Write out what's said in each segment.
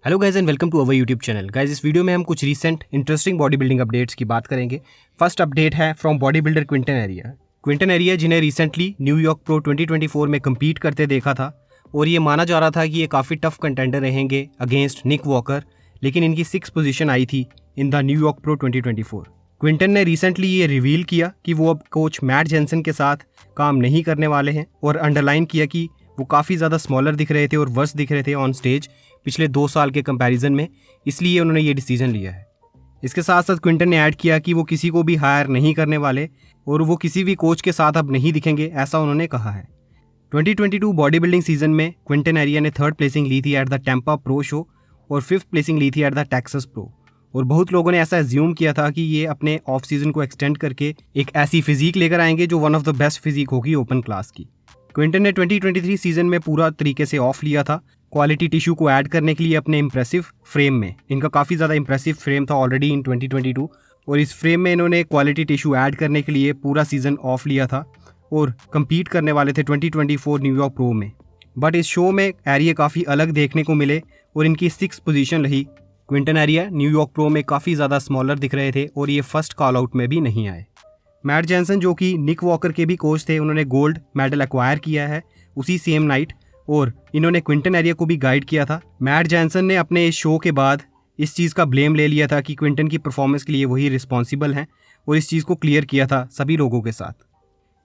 Hello guys and welcome to our YouTube channel. Guys इस video में हम कुछ recent interesting body building updates की बात करेंगे। फर्स्ट अपडेट है from body builder Quinton Aria. Quinton Aria जिन्हें रिसेंटली न्यूयॉर्क प्रो 2024 में कम्पीट करते देखा था और ये माना जा रहा था कि ये काफ़ी टफ कंटेंडर रहेंगे अगेंस्ट निक वॉकर, लेकिन इनकी 6th पोजीशन आई थी in the New York pro 2024। Quinton ने रिसेंटली ये रिवील किया कि वो अब कोच मैट जेनसन के साथ काम नहीं करने वाले हैं और अंडरलाइन किया कि वो काफ़ी ज़्यादा स्मॉलर दिख रहे थे और वर्स दिख रहे थे ऑन स्टेज पिछले 2 साल के कंपैरिजन में, इसलिए उन्होंने ये डिसीजन लिया है। इसके साथ साथ क्विंटन ने ऐड किया कि वो किसी को भी हायर नहीं करने वाले और वो किसी भी कोच के साथ अब नहीं दिखेंगे, ऐसा उन्होंने कहा है। 2022 बॉडी बिल्डिंग सीजन में क्विंटन एरिया ने 3rd प्लेसिंग ली थी at the Tampa pro show और 5th प्लेसिंग ली थी एट द टेक्सास प्रो, और बहुत लोगों ने ऐसा एज्यूम किया था कि ये अपने ऑफ सीजन को एक्सटेंड करके एक ऐसी फिजिक लेकर आएंगे जो one of the best physique होगी ओपन क्लास की। क्विंटन ने 2023 सीजन में पूरा तरीके से ऑफ लिया था क्वालिटी टिश्यू को ऐड करने के लिए अपने इंप्रेसिव फ्रेम में। इनका काफ़ी ज़्यादा इंप्रेसिव फ्रेम था ऑलरेडी इन 2022 और इस फ्रेम में इन्होंने क्वालिटी टिश्यू ऐड करने के लिए पूरा सीजन ऑफ लिया था और कम्पीट करने वाले थे 2024 न्यूयॉर्क प्रो में। बट इस शो में एरिया काफ़ी अलग देखने को मिले और इनकी 6th पोजीशन रही। क्विंटन एरिया न्यूयॉर्क प्रो में काफ़ी ज़्यादा स्मॉलर दिख रहे थे और ये फर्स्ट कॉल आउट में भी नहीं आए। मैट जेनसन जो कि निक वॉकर के भी कोच थे, उन्होंने गोल्ड मेडल एक्वायर किया है उसी सेम नाइट और इन्होंने क्विंटन एरिया को भी गाइड किया था। मैट जेनसन ने अपने इस शो के बाद इस चीज़ का ब्लेम ले लिया था कि क्विंटन की परफॉर्मेंस के लिए वही रिस्पॉन्सिबल हैं और इस चीज़ को क्लियर किया था सभी लोगों के साथ।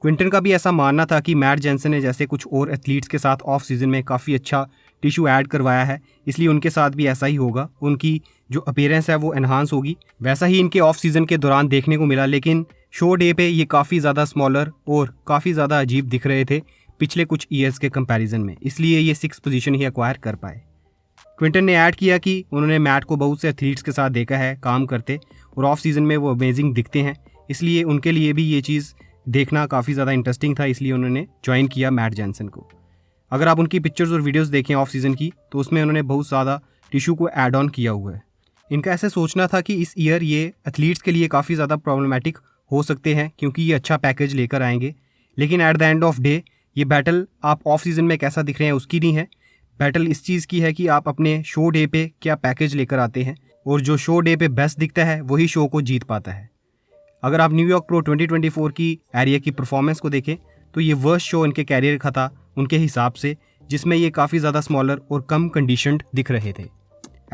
क्विंटन का भी ऐसा मानना था कि मैट जेनसन ने जैसे कुछ और एथलीट्स के साथ ऑफ सीजन में काफ़ी अच्छा टिश्यू ऐड करवाया है, इसलिए उनके साथ भी ऐसा ही होगा, उनकी जो अपीयरेंस है वो एनहांस होगी। वैसा ही इनके ऑफ सीजन के दौरान देखने को मिला, लेकिन शो डे पे ये काफ़ी ज़्यादा स्मॉलर और काफ़ी ज़्यादा अजीब दिख रहे थे पिछले कुछ ईयर्स के कंपैरिजन में, इसलिए ये 6th पोजीशन ही एक्वायर कर पाए। क्विंटन ने ऐड किया कि उन्होंने मैट को बहुत से एथलीट्स के साथ देखा है काम करते और ऑफ सीजन में वो अमेजिंग दिखते हैं, इसलिए उनके लिए भी ये चीज़ देखना काफ़ी ज़्यादा इंटरेस्टिंग था, इसलिए उन्होंने ज्वाइन किया मैट जेनसन को। अगर आप उनकी पिक्चर्स और वीडियोस देखें ऑफ सीजन की तो उसमें उन्होंने बहुत ज़्यादा टिश्यू को ऐड ऑन किया हुआ है। इनका ऐसे सोचना था कि इस ईयर ये एथलीट्स के लिए काफ़ी ज़्यादा प्रॉब्लमेटिक हो सकते हैं क्योंकि ये अच्छा पैकेज लेकर आएंगे, लेकिन at the end of day ये बैटल आप ऑफ सीजन में कैसा दिख रहे हैं उसकी नहीं है, बैटल इस चीज़ की है कि आप अपने शो डे पे क्या पैकेज लेकर आते हैं और जो शो डे पे बेस्ट दिखता है वही शो को जीत पाता है। अगर आप न्यूयॉर्क प्रो 2024 की एरिया की परफॉर्मेंस को देखें तो ये वर्स्ट शो इनके कैरियर का था उनके हिसाब से, जिसमें ये काफ़ी ज़्यादा स्मॉलर और कम कंडीशनड दिख रहे थे।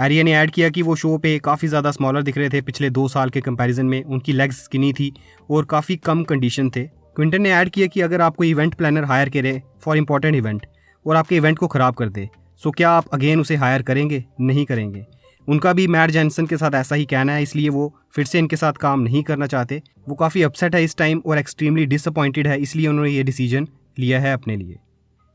एरिया ने ऐड किया कि वो शो पे काफ़ी ज़्यादा स्मॉलर दिख रहे थे पिछले 2 साल के कंपैरिजन में, उनकी लेग्स स्किनी थी और काफ़ी कम कंडीशन थे। क्विंटन ने ऐड किया कि अगर आप कोई इवेंट प्लानर हायर करे फॉर इंपॉर्टेंट इवेंट और आपके इवेंट को ख़राब कर दे, सो क्या आप अगेन उसे हायर करेंगे? नहीं करेंगे। उनका भी मैट जेनसन के साथ ऐसा ही कहना है, इसलिए वो फिर से इनके साथ काम नहीं करना चाहते। वो काफ़ी अपसेट है इस टाइम और एक्सट्रीमली डिसअपॉइंटेड है, इसलिए उन्होंने ये डिसीजन लिया है अपने लिए।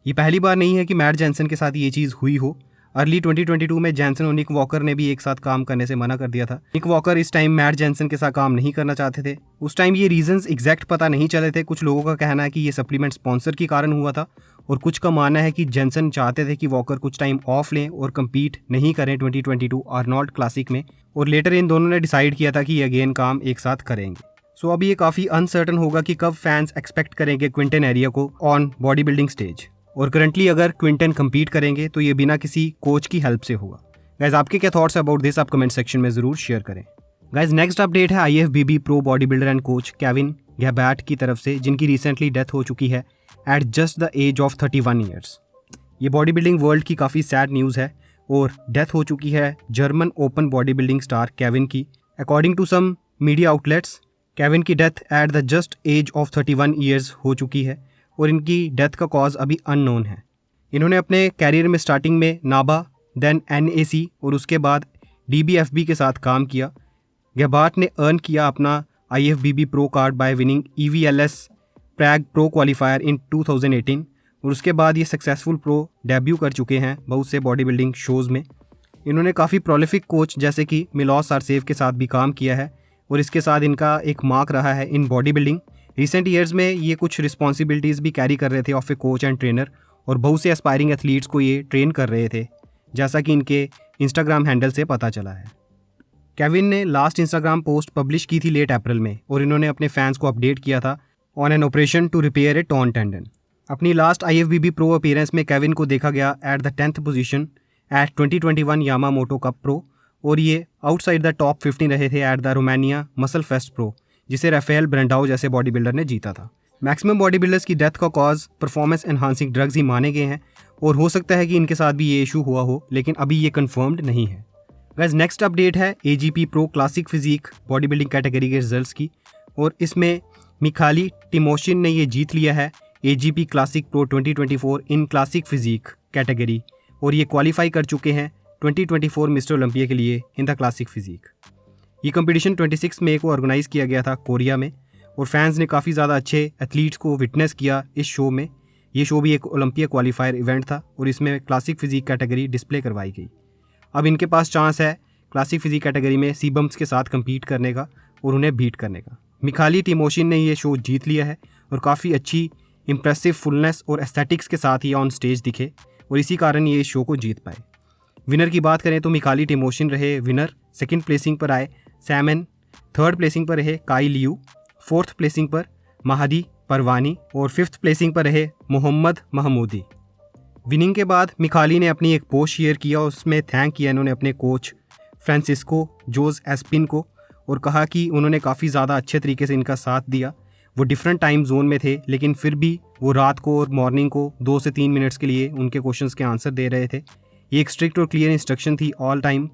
ये पहली बार नहीं है कि मैट जेनसन के साथ ये चीज़ हुई हो। अर्ली 2022 में जेनसन और निक वॉकर ने भी एक साथ काम करने से मना कर दिया था। निक वॉकर इस टाइम मैट जेनसन के साथ काम नहीं करना चाहते थे। उस टाइम ये रीजंस एग्जैक्ट पता नहीं चले थे। कुछ लोगों का कहना है कि ये सप्लीमेंट स्पॉन्सर के कारण हुआ था और कुछ का मानना है कि जेनसन चाहते थे कि वॉकर कुछ टाइम ऑफ लें और कम्पीट नहीं करें 2022 आर्नोल्ड क्लासिक में, और लेटर इन दोनों ने डिसाइड किया था कि ये अगेन काम एक साथ करेंगे। सो अब ये काफ़ी अनसर्टन होगा कि कब फैंस एक्सपेक्ट करेंगे क्विंटन एरिया को ऑन बॉडी बिल्डिंग स्टेज, और करंटली अगर क्विंटन कम्पीट करेंगे तो ये बिना किसी कोच की हेल्प से होगा। गाइज आपके क्या थॉट्स अबाउट दिस आप कमेंट सेक्शन में ज़रूर शेयर करें। गाइज नेक्स्ट अपडेट है IFBB pro body builder and coach Kevin गैबैट की तरफ से, जिनकी रिसेंटली डेथ हो चुकी है at just the age of 31 years. ये बॉडी बिल्डिंग वर्ल्ड की काफ़ी सैड न्यूज़ है और डेथ हो चुकी है German open body building star Kevin की। According to some media outlets Kevin की death at the just age of 31 years हो चुकी है और इनकी डेथ का कॉज अभी अननोन है। इन्होंने अपने कैरियर में स्टार्टिंग में नाबा, देन NAC और उसके बाद DBFB के साथ काम किया। गैबार्ट ने अर्न किया अपना IFBB pro card by winning EVLS Prague pro qualifier in 2018 और उसके बाद ये सक्सेसफुल प्रो डेब्यू कर चुके हैं बहुत से बॉडी बिल्डिंग शोज़ में। इन्होंने काफ़ी प्रोलिफिक कोच जैसे कि मिलोस सारसेव के साथ भी काम किया है और इसके साथ इनका एक मार्क रहा है in body building. Recent years में ये कुछ रिस्पॉन्सिबिलिटीज़ भी कैरी कर रहे थे of A coach and trainer और बहुत से एस्पायरिंग एथलीट्स को ये ट्रेन कर रहे थे, जैसा कि इनके इंस्टाग्राम हैंडल से पता चला है। केविन ने लास्ट इंस्टाग्राम पोस्ट पब्लिश की थी लेट अप्रैल में और इन्होंने अपने फैंस को अपडेट किया था on an operation to repair a torn tendon. अपनी लास्ट IFBB प्रो अपीयरेंस में केविन को देखा गया at the 10th position at 2021 Yamamoto cup pro, और ये आउटसाइड द टॉप 15 रहे थे at the Romania muscle fest pro, जिसे राफेल ब्रेंडाओ जैसे बॉडी बिल्डर ने जीता था। मैक्सिमम बॉडी बिल्डर्स की डेथ का कॉज परफॉर्मेंस एनहांसिंग ड्रग्स ही माने गए हैं, और हो सकता है कि इनके साथ भी ये इशू हुआ हो, लेकिन अभी ये कंफर्म्ड नहीं है। गाइस नेक्स्ट अपडेट है AGP pro classic physique body building category के रिजल्ट्स की, और इसमें मिखाली टिमोशिन ने ये जीत लिया है AGP classic pro 2024 in classic physique category, और ये क्वालिफाई कर चुके हैं 2024 मिस्टर ओलंपिया के लिए इन द क्लासिक फिजिक। ये कंपटीशन 26 मई को ऑर्गेनाइज किया गया था कोरिया में, और फैंस ने काफ़ी ज़्यादा अच्छे एथलीट्स को विटनेस किया इस शो में। ये शो भी एक ओलंपिया क्वालिफायर इवेंट था, और इसमें क्लासिक फिजिक कैटेगरी डिस्प्ले करवाई गई। अब इनके पास चांस है क्लासिक फिजिक कैटेगरी में सीबम्स के साथ कम्पीट करने का और उन्हें बीट करने का। मिखाली टिमोशिन ने ये शो जीत लिया है, और काफ़ी अच्छी इंप्रेसिव फुलनेस और एस्थेटिक्स के साथ ये ऑन स्टेज दिखे, और इसी कारण ये इस शो को जीत पाए। विनर की बात करें तो मिखाली टिमोशिन रहे विनर, सेकंड प्लेसिंग पर आए सैमन, थर्ड प्लेसिंग पर रहे काई लियू, फोर्थ प्लेसिंग पर महादी परवानी, और फिफ्थ प्लेसिंग पर रहे मोहम्मद महमूदी। विनिंग के बाद मिखाली ने अपनी एक पोस्ट शेयर किया, उसमें थैंक किया इन्होंने अपने कोच फ्रांसिस्को जोस एस्पिन को, और कहा कि उन्होंने काफ़ी ज़्यादा अच्छे तरीके से इनका साथ दिया। वो डिफरेंट टाइम जोन में थे, लेकिन फिर भी वो रात को और मॉर्निंग को 2 से 3 मिनट्स के लिए उनके क्वेश्चंस के आंसर दे रहे थे। ये एक स्ट्रिक्ट और क्लियर इंस्ट्रक्शन थी ऑल टाइम।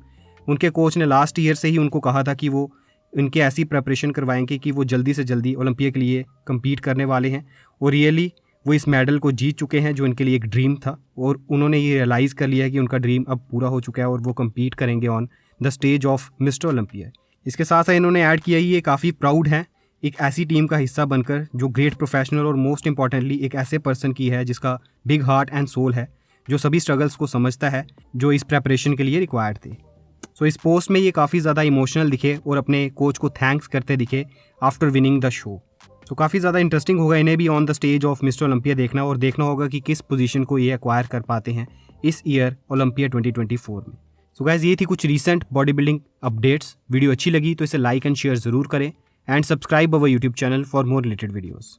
उनके कोच ने लास्ट ईयर से ही उनको कहा था कि वो इनके ऐसी प्रिपरेशन करवाएंगे कि वो जल्दी से जल्दी ओलंपिया के लिए कम्पीट करने वाले हैं, और रियली वो इस मेडल को जीत चुके हैं जो इनके लिए एक ड्रीम था, और उन्होंने ये रियलाइज़ कर लिया है कि उनका ड्रीम अब पूरा हो चुका है और वो कम्पीट करेंगे on the stage of mister Olympia. इसके साथ साथ इन्होंने ऐड किया ये काफ़ी प्राउड हैं एक ऐसी टीम का हिस्सा बनकर जो ग्रेट प्रोफेशनल और मोस्ट इंपॉर्टेंटली एक ऐसे पर्सन की है जिसका बिग हार्ट एंड सोल है, जो सभी स्ट्रगल्स को समझता है जो इस प्रेपरेशन के लिए रिक्वायर्ड थे। सो इस पोस्ट में ये काफ़ी ज़्यादा इमोशनल दिखे और अपने कोच को थैंक्स करते दिखे आफ्टर विनिंग द शो। तो काफ़ी ज़्यादा इंटरेस्टिंग होगा इन्हें भी on the stage of mister Olympia देखना, और देखना होगा कि किस पोजीशन को ये एक्वायर कर पाते हैं इस ईयर ओलंपिया 2024 में। सो गाइस ये थी कुछ recent body building updates. Video अच्छी लगी तो इसे लाइक एंड शेयर ज़रूर करें, and subscribe our YouTube channel for more related videos.